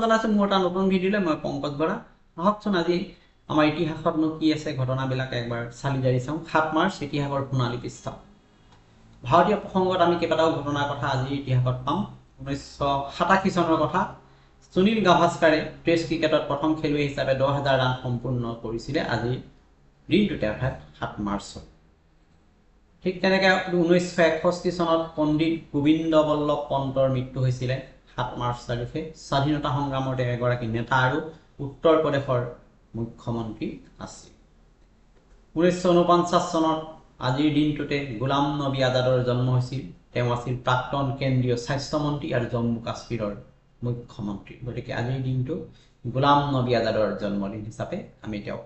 জানাইছো মোৰ এটা নতুন ভিডিঅ'লৈ মই পংকজ বৰা আহকচোন আজি আমাৰ ইতিহাসতনো কি আছে ঘটনাবিলাক একবাৰ চালি জাৰি চাওঁ 7 মাৰ্চ ইতিহাসৰ সোণালী পৃষ্ঠা ভাৰতীয় প্ৰসংগত আমি কেইবাটাও ঘটনাৰ কথা আজিৰ ইতিহাসত পাম 1987 চনৰ কথা সুনীল গাভাস্কাৰে টেষ্ট ক্ৰিকেটত প্ৰথম খেলুৱৈ হিচাপে 10,000 ৰান সম্পূৰ্ণ কৰিছিলে আজিৰ দিনটোতে অৰ্থাৎ 7 মাৰ্চত ঠিক তেনেকৈ 1961 চনত পণ্ডিত গোবিন্দ বল্লভ পন্তৰ মৃত্যু হৈছিলে 7 মাৰ্চ তাৰিখে স্বাধীনতা সংগ্ৰামৰ এগৰাকী নেতা আৰু উত্তৰ প্ৰদেশৰ মুখ্যমন্ত্ৰী আছিল 1949 চনত আজিৰ দিনটোতে গোলাম নবী আজাদৰ জন্ম হৈছিল তেওঁ আছিল প্ৰাক্তন কেন্দ্ৰীয় স্বাস্থ্য মন্ত্ৰী আৰু জম্মু কাশ্মীৰৰ মুখ্যমন্ত্ৰী গতিকে আজিৰ দিনটো গোলাম নবী আজাদৰ জন্মদিন হিচাপে আমি তেওঁক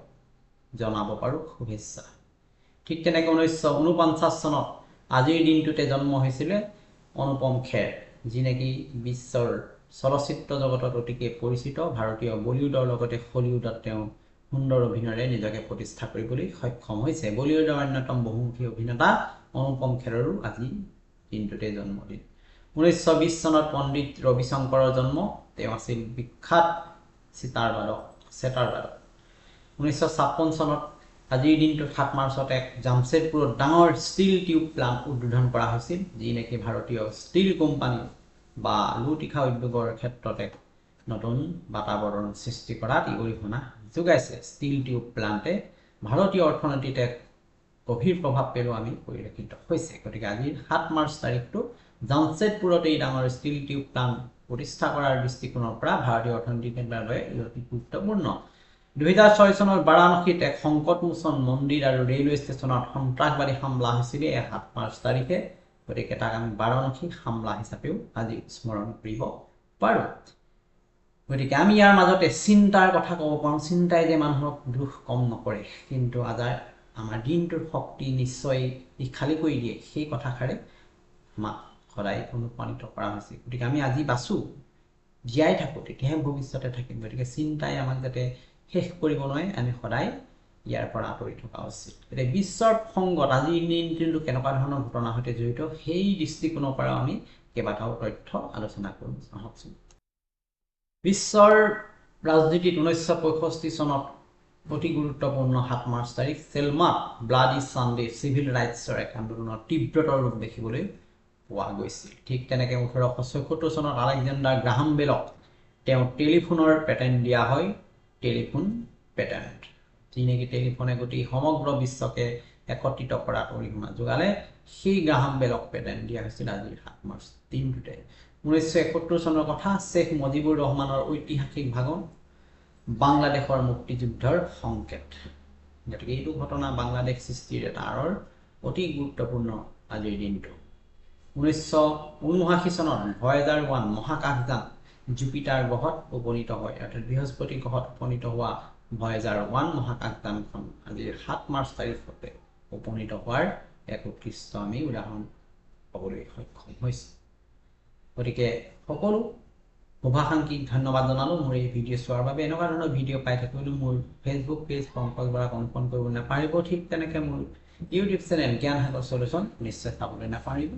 জনাব পাৰো শুভেচ্ছা ঠিক তেনেকৈ 1949 চনত আজিৰ দিনটোতে জন্ম হৈছিল অনুপম খেৰ যি নেকি বিশ্বৰ চলচ্চিত্ৰ জগতত অতিকে পৰিচিত ভাৰতীয় বলিউডৰ লগতে হলিউডত তেওঁ সুন্দৰ অভিনয়েৰে নিজকে প্ৰতিষ্ঠা কৰিবলৈ সক্ষম হৈছে বলিউডৰ অন্যতম বহুমুখী অভিনেতা অনুপম খেৰৰো আজি দিনটোতে জন্মদিন 1920 চনত পণ্ডিত ৰবি শংকৰৰ জন্ম তেওঁ আছিল বিখ্যাত সেতাৰ বাদক 1956 চনত আজিৰ দিনটো 7 মাৰ্চত এক জামছেদপুৰত ডাঙৰ ষ্টীল টিউব প্লাণ্ট উদ্বোধন কৰা হৈছিল যি নেকি ভাৰতীয় ষ্টীল কোম্পানী বা লুটিখা উদ্যোগৰ ক্ষেত্ৰত এক নতুন বাতাবৰণ সৃষ্টি কৰাত অৰিহণা যোগাইছে ষ্টীল টিউব প্লাণ্টে ভাৰতীয় অৰ্থনীতিত এক গভীৰ প্ৰভাৱ পেলোৱা আমি পৰিলক্ষিত হৈছে গতিকে আজিৰ 7 মাৰ্চ তাৰিখটো জামছেদপুৰত এই ডাঙৰ ষ্টীল টিউব প্লাণ্ট প্ৰতিষ্ঠা কৰাৰ দৃষ্টিকোণৰ পৰা ভাৰতীয় অৰ্থনীতিৰ বাবে অতি গুৰুত্বপূৰ্ণ 2006 চনৰ বাৰাণসীত এক সংকটমোচন মন্দিৰ আৰু ৰেলৱে ষ্টেচনত সন্ত্ৰাসবাদী হামলা হৈছিল 7 মাৰ্চ তাৰিখে গতিকে তাক আমি বাৰাণসী হামলা হিচাপেও আজি স্মৰণ কৰিব পাৰোঁ গতিকে আমি ইয়াৰ মাজতে চিন্তাৰ কথা ক'ব পাৰোঁ চিন্তাই যে মানুহক দুখ কম নকৰে কিন্তু আমাৰ দিনটোৰ শক্তি নিশ্চয় খালী কৰি দিয়ে সেই কথাষাৰে আমাক সদায় অনুপ্ৰাণিত কৰা হৈছে গতিকে আমি আজি বাচো জীয়াই থাকোঁ তেতিয়াহে ভৱিষ্যতে থাকিম গতিকে চিন্তাই আমাক যাতে শেষ কৰিব নোৱাৰে আমি সদায় ইয়াৰ পৰা আঁতৰি থকা উচিত গতিকে বিশ্বৰ সংগত আজিৰ দিনটো কেনেকুৱা ধৰণৰ ঘটনাৰ সৈতে জড়িত সেই দৃষ্টিকোণৰ পৰা আমি কেইবাটাও তথ্য আলোচনা কৰোঁ আহকচোন বিশ্বৰ ৰাজনীতিত 1965 চনত অতি গুৰুত্বপূৰ্ণ 7 মাৰ্চ তাৰিখ সেলমাত ব্লাডি সানডে চিভিল ৰাইটছৰ এক আন্দোলনৰ তীব্ৰতৰ ৰূপ দেখিবলৈ পোৱা গৈছিল ঠিক তেনেকৈ 1874 চনত আলেকজেণ্ডাৰ গ্ৰাহাম বেলক তেওঁ টেলিফোনৰ পেটেণ্ট দিয়া হয় টেলিফোন পেটেণ্ট যি নেকি টেলিফোনে গোটেই সমগ্ৰ বিশ্বকে একত্ৰিত কৰাত অৰিহণা যোগালে সেই গ্ৰাহাম বেলক পেটেণ্ট দিয়া হৈছিল আজিৰ 7 মাৰ্চ দিনটোতে 1971 চনৰ কথা শেখ মুজিবুৰ ৰহমানৰ ঐতিহাসিক ভাষণ বাংলাদেশৰ মুক্তিযুদ্ধৰ সংকেত গতিকে এইটো ঘটনা বাংলাদেশ সৃষ্টিৰ এটা আঁৰৰ অতি গুৰুত্বপূৰ্ণ আজিৰ দিনটো 1979 চনত ভয়েজাৰ 1 মহাকাশযান জুপিটাৰ গ্ৰহত উপনীত হয় অৰ্থাৎ বৃহস্পতি গ্ৰহত উপনীত হোৱা ভয়েজাৰ 1 মহাকাশযানখন আজিৰ 7 মাৰ্চ তাৰিখতে উপনীত হোৱাৰ এক উৎকৃষ্ট আমি উদাহৰণ পাবলৈ সক্ষম হৈছোঁ গতিকে সকলো শুভাকাংক্ষীক ধন্যবাদ জনালোঁ মোৰ এই ভিডিঅ' চোৱাৰ বাবে এনেকুৱা ধৰণৰ ভিডিঅ' পাই থাকিবলৈ মোৰ ফেচবুক পেজ পংকজ বৰাক অনুসৰণ কৰিব নাপাৰিব ঠিক তেনেকৈ মোৰ ইউটিউব চেনেল জ্ঞান সাগৰ চলিউশ্যন নিশ্চয় চাবলৈ নাপাৰিব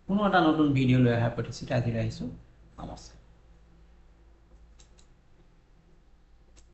কোনো এটা নতুন ভিডিঅ' লৈ অহাৰ প্ৰতিশ্ৰুতি আজি আহিছোঁ নমস্কাৰ